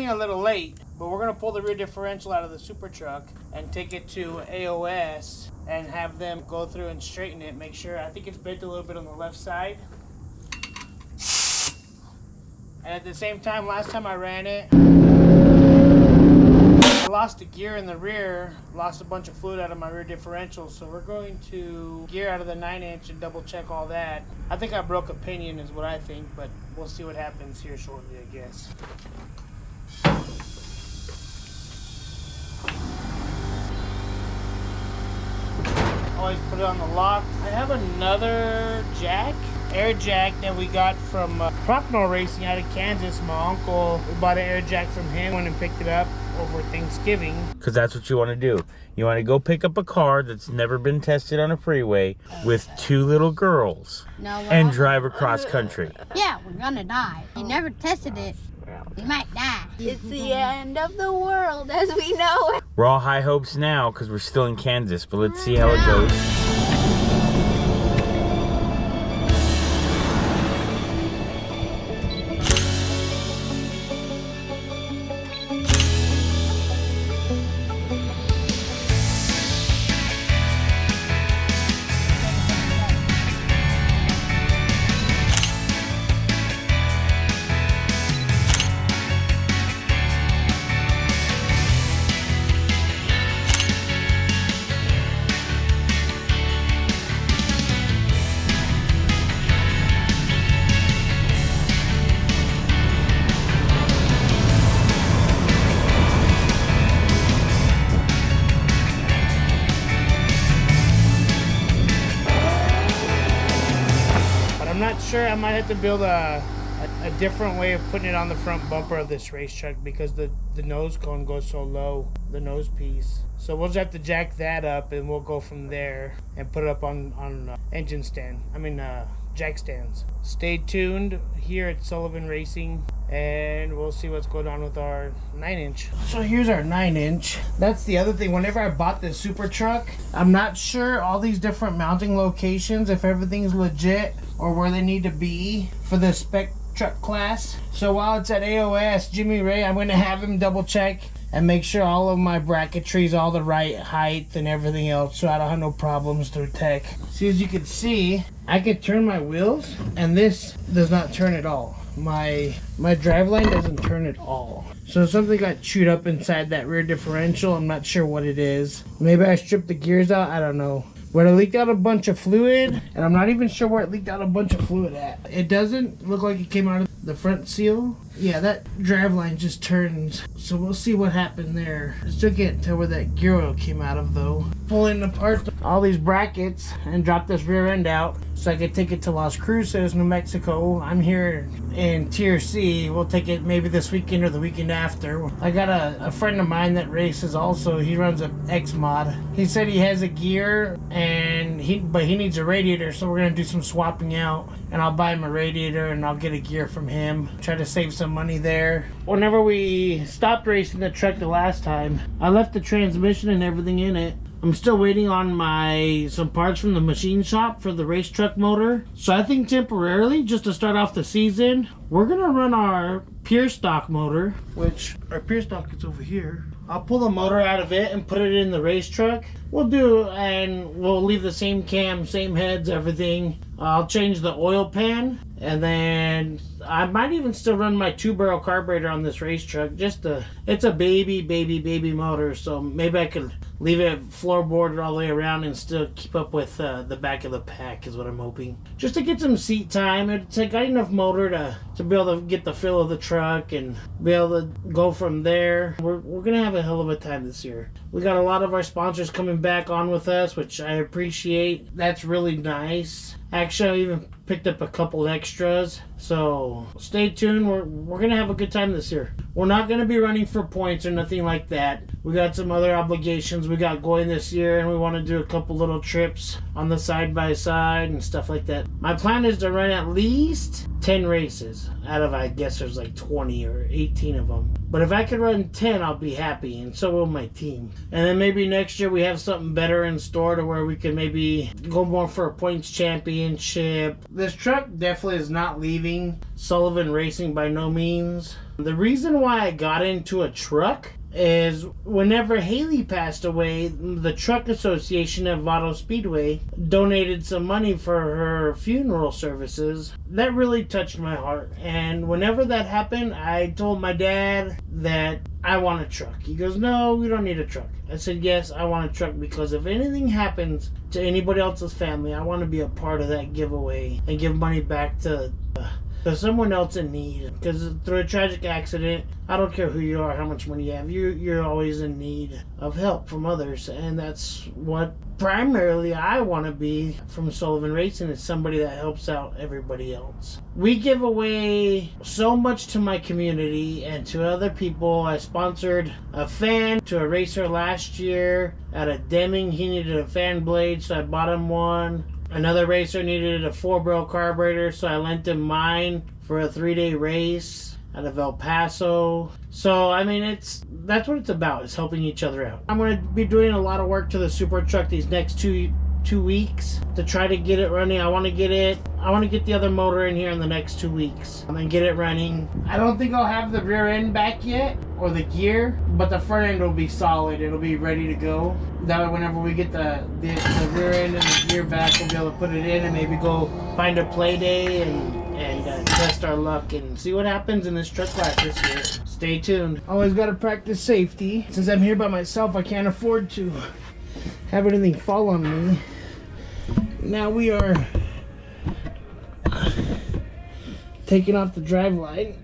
running a little late, but we're gonna pull the rear differential out of the super truck and take it to AOS and have them go through and straighten it. Make sure, I think it's bent a little bit on the left side. And at the same time, last time I ran it, I lost a gear in the rear, lost a bunch of fluid out of my rear differential, so we're going to gear out of the 9-inch and double check all that. I think I broke a pinion is what I think, but we'll see what happens here shortly, I guess. Always put it on the lock. I have another jack, air jack that we got from Procknell Racing out of Kansas. My uncle, we bought an air jack from him, went and picked it up over Thanksgiving. Because that's what you want to do. You want to go pick up a car that's never been tested on a freeway with 2 little girls and drive across country. Yeah, we're gonna die. You never tested it. We might die. It's the end of the world as we know it. We're all high hopes now because we're still in Kansas, but let's see how it goes. I'm not sure, I might have to build a different way of putting it on the front bumper of this race truck because the nose cone goes so low, the nose piece. So we'll just have to jack that up and we'll go from there and put it up on engine stand. Jack stands. Stay tuned here at Sullivan Racing and we'll see what's going on with our 9-inch. So here's our 9-inch. That's the other thing. Whenever I bought this super truck, I'm not sure all these different mounting locations, if everything's legit or where they need to be for the spec truck class. So while it's at AOS, Jimmy Ray, I'm going to have him double check and make sure all of my bracketry is all the right height and everything else, so I don't have no problems through tech. See, as you can see, I can turn my wheels and this does not turn at all. My driveline doesn't turn at all. So something got chewed up inside that rear differential. I'm not sure what it is. Maybe I stripped the gears out, I don't know. But it leaked out a bunch of fluid, and I'm not even sure where it leaked out a bunch of fluid at. It doesn't look like it came out of the front seal. Yeah, that driveline just turns. So we'll see what happened there. I still can't tell where that gear oil came out of though. Pulling apart all these brackets and drop this rear end out so I could take it to Las Cruces, New Mexico. I'm here in Tier C. We'll take it maybe this weekend or the weekend after. I got a friend of mine that races also. He runs a X mod. He said he has a gear and he needs a radiator, so we're gonna do some swapping out and I'll buy him a radiator and I'll get a gear from him. Try to save some money there. Whenever we stopped racing the truck the last time, I left the transmission and everything in it. I'm still waiting on some parts from the machine shop for the race truck motor. So I think temporarily, just to start off the season, we're gonna run our pure stock motor, which our pure stock is over here. I'll pull the motor out of it and put it in the race truck. We'll leave the same cam, same heads, everything. I'll change the oil pan, and then I might even still run my 2-barrel carburetor on this race truck. It's a baby motor, so maybe I could leave it floorboarded all the way around and still keep up with the back of the pack is what I'm hoping. Just to get some seat time. It's got enough motor to be able to get the feel of the truck and be able to go from there. We're gonna have a hell of a time this year. We got a lot of our sponsors coming back on with us, which I appreciate. That's really nice. Actually, I even picked up a couple extras, so stay tuned. We're gonna have a good time this year. We're not gonna be running for points or nothing like that. We got some other obligations we got going this year, and we want to do a couple little trips on the side-by-side and stuff like that. My plan is to run at least 10 races out of, I guess there's like 20 or 18 of them. But if I could run 10, I'll be happy, and so will my team. And then maybe next year we have something better in store to where we can maybe go more for a points championship. This truck definitely is not leaving Sullivan Racing by no means. The reason why I got into a truck is whenever Haley passed away, the truck association at Vado Speedway donated some money for her funeral services. That really touched my heart, and whenever that happened, I told my dad that I want a truck. He goes, no, we don't need a truck. I said, yes, I want a truck, because if anything happens to anybody else's family, I want to be a part of that giveaway and give money back to someone else in need. Because through a tragic accident, I don't care who you are, how much money you have, you're always in need of help from others. And that's what primarily I want to be from Sullivan Racing, is somebody that helps out everybody else. We give away so much to my community and to other people. I sponsored a fan to a racer last year out of Deming. He needed a fan blade, so I bought him one. Another racer needed a 4-barrel carburetor, so I lent him mine for a 3-day race out of El Paso. So, I mean, that's what it's about, is helping each other out. I'm going to be doing a lot of work to the super truck these next two weeks to try to get it running. I want to get the other motor in here in the next 2 weeks and get it running. I don't think I'll have the rear end back yet, or the gear, but the front end will be solid. It'll be ready to go. That way, whenever we get the rear end and the gear back, we'll be able to put it in and maybe go find a play day and test our luck and see what happens in this truck class this year. Stay tuned. Always got to practice safety. Since I'm here by myself, I can't afford to have anything fall on me. Now we are taking off the drive line.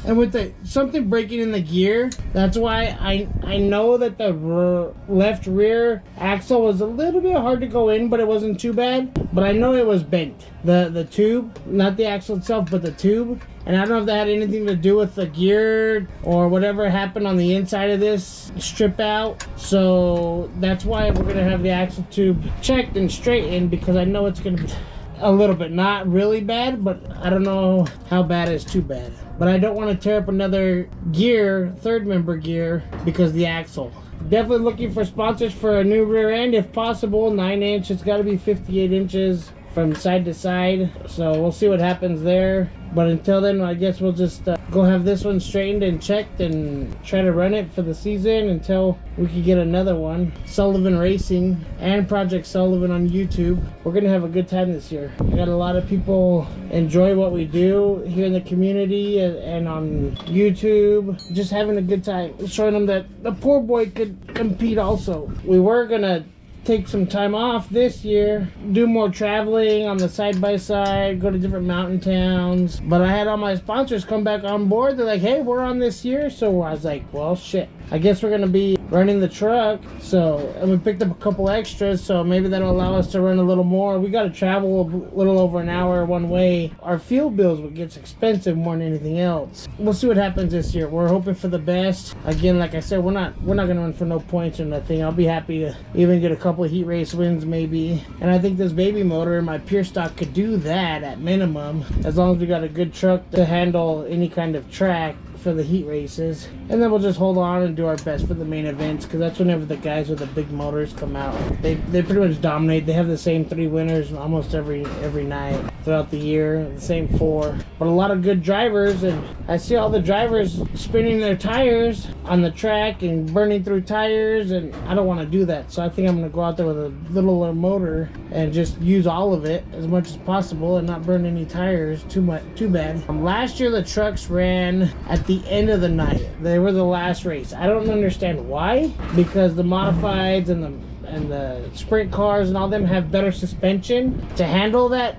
And with something breaking in the gear, that's why I know that the left rear axle was a little bit hard to go in, but it wasn't too bad. But I know it was bent. The tube, not the axle itself, but the tube. And I don't know if that had anything to do with the gear or whatever happened on the inside of this strip out. So that's why we're gonna have the axle tube checked and straightened, because I know it's gonna be a little bit, not really bad, but I don't know how bad is too bad. But I don't want to tear up another gear, third member gear, because the axle. Definitely looking for sponsors for a new rear end if possible. 9-inch, it's got to be 58 inches from side to side. So we'll see what happens there. But until then, I guess we'll just go have this one straightened and checked and try to run it for the season until we can get another one. Sullivan Racing and Project Sullivan on YouTube. We're going to have a good time this year. I got a lot of people enjoy what we do here in the community and on YouTube. Just having a good time. Showing them that the poor boy could compete also. We were going to take some time off this year, do more traveling on the side-by-side, go to different mountain towns, but I had all my sponsors come back on board. They're like, hey, we're on this year. So I was like, well, shit, I guess we're gonna be running the truck. So, and we picked up a couple extras, so maybe that'll allow us to run a little more. We got to travel a little over an hour one way. Our fuel bills will get expensive more than anything else. We'll see what happens this year. We're hoping for the best. Again, like I said, we're not gonna run for no points or nothing. I'll be happy to even get a couple of heat race wins maybe. And I think this baby motor, my pure stock, could do that at minimum, as long as we got a good truck to handle any kind of track for the heat races. And then we'll just hold on and do our best for the main events, because that's whenever the guys with the big motors come out. They pretty much dominate. They have the same 3 winners almost every night throughout the year, the same 4. But a lot of good drivers, and I see all the drivers spinning their tires on the track and burning through tires, and I don't want to do that. So I think I'm going to go out there with a littler motor and just use all of it as much as possible and not burn any tires too bad. Last year the trucks ran at the end of the night. They were the last race. I don't understand why, because the modifieds and the sprint cars and all them have better suspension to handle that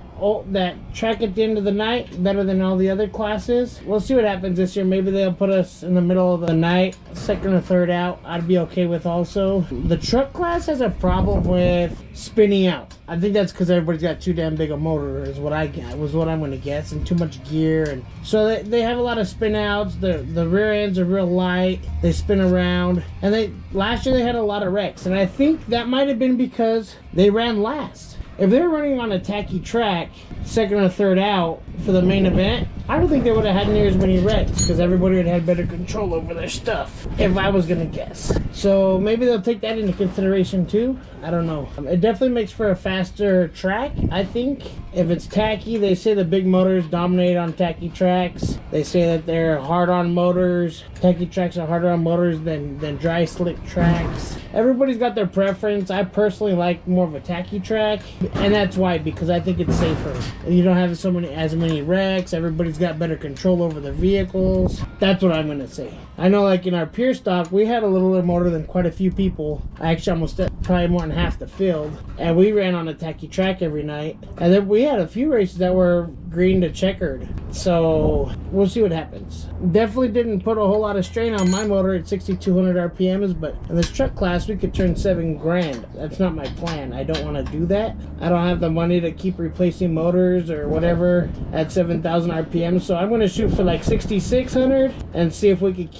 track at the end of the night better than all the other classes. We'll see what happens this year. Maybe they'll put us in the middle of the night, second or third out. I'd be okay with also. The truck class has a problem with spinning out. I think that's because everybody's got too damn big a motor, is what I'm going to guess, and too much gear. And so they have a lot of spin outs. The rear ends are real light. They spin around. And last year they had a lot of wrecks. And I think that might have been because they ran last. if they're running on a tacky track, second or third out for the main event, I don't think they would have had near as many wrecks because everybody would have had better control over their stuff, if I was gonna guess. So maybe they'll take that into consideration too. I don't know. It definitely makes for a faster track, I think. If it's tacky, they say the big motors dominate on tacky tracks. They say that they're hard on motors. Tacky tracks are harder on motors than dry slick tracks. Everybody's got their preference. I personally like more of a tacky track, and that's why, because I think it's safer. You don't have as many wrecks. Everybody's got better control over their vehicles. That's what I'm gonna say. I know, like in our pure stock, we had a littler motor than quite a few people. Actually, almost probably more than half the field, and we ran on a tacky track every night. And then we had a few races that were green to checkered. So we'll see what happens. Definitely didn't put a whole lot of strain on my motor at 6,200 RPMs, but in this truck class we could turn 7 grand. That's not my plan. I don't want to do that. I don't have the money to keep replacing motors or whatever at 7,000 RPM, so I'm going to shoot for like 6,600 and see if we could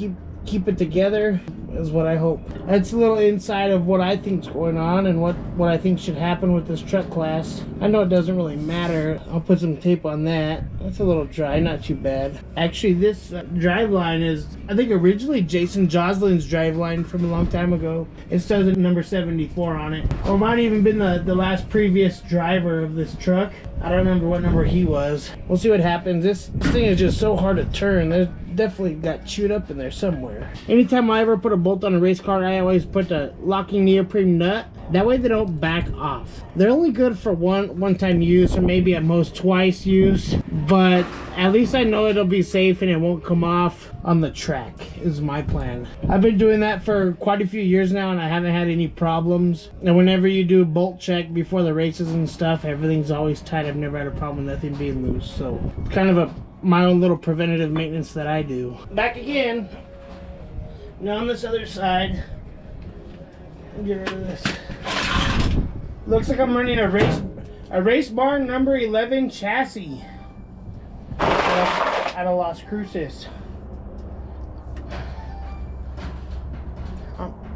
keep it together, is what I hope. That's a little inside of what I think's going on and what I think should happen with this truck class. I know it doesn't really matter. I'll put some tape on that. That's a little dry, not too bad. Actually, this driveline is, I think, originally Jason Joslin's driveline from a long time ago. It says a number 74 on it. Or might have even been the last previous driver of this truck. I don't remember what number he was. We'll see what happens. This thing is just so hard to turn. There's definitely got chewed up in there somewhere. Anytime I ever put a bolt on a race car, I always put the locking neoprene nut. That way they don't back off. They're only good for one-time use, or maybe at most twice use, but at least I know it'll be safe and it won't come off on the track, is my plan. I've been doing that for quite a few years now and I haven't had any problems. And whenever you do bolt check before the races and stuff, everything's always tight. I've never had a problem with nothing being loose. So it's kind of my own little preventative maintenance that I do. Back again. Now on this other side. Get rid of this. Looks like I'm running a race barn number 11 chassis out of Las Cruces.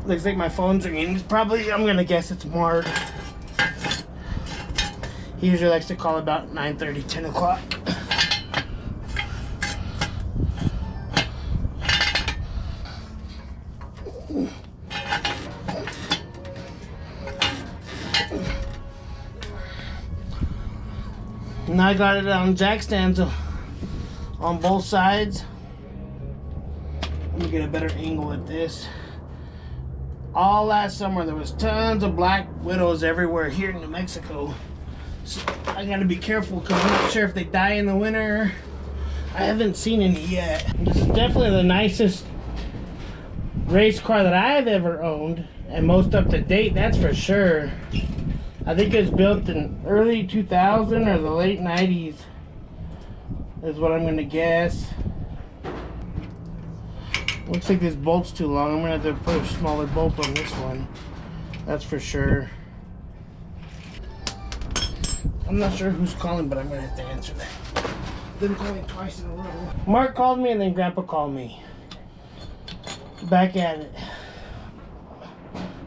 Looks like my phone's ringing. It's probably, I'm gonna guess it's Mark. He usually likes to call about 9:30, 10 o'clock. Now I got it on jack stands on both sides. Let me get a better angle at this. All last summer there was tons of black widows everywhere here in New Mexico. So I gotta be careful because I'm not sure if they die in the winter. I haven't seen any yet. This is definitely the nicest race car that I've ever owned, and most up to date, that's for sure. I think it was built in early 2000 or the late 90s is what I'm gonna guess. Looks like this bolt's too long. I'm gonna have to put a smaller bolt on this one. That's for sure. I'm not sure who's calling, but I'm gonna have to answer that. Didn't call me twice in a row. Mark called me and then Grandpa called me. Back at it.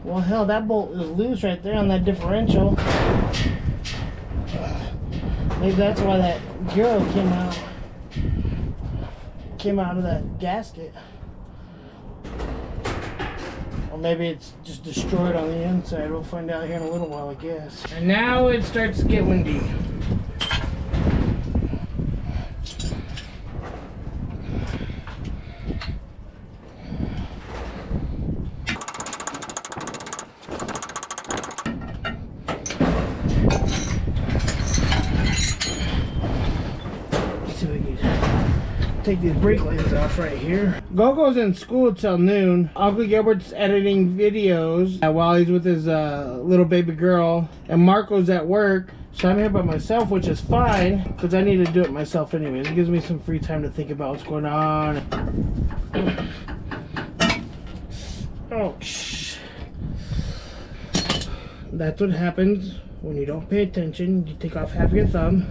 Well, hell, that bolt is loose right there on that differential. Maybe that's why that gyro came out of that gasket. Or maybe it's just destroyed on the inside. We'll find out here in a little while, I guess. And now it starts to get windy. Take these brake lights off right here. Gogo's in school till noon. Uncle Gilbert's editing videos while he's with his little baby girl, and Marco's at work. So I'm here by myself, which is fine because I need to do it myself anyway. It gives me some free time to think about what's going on. Oh, shh. That's what happens when you don't pay attention. You take off half your thumb.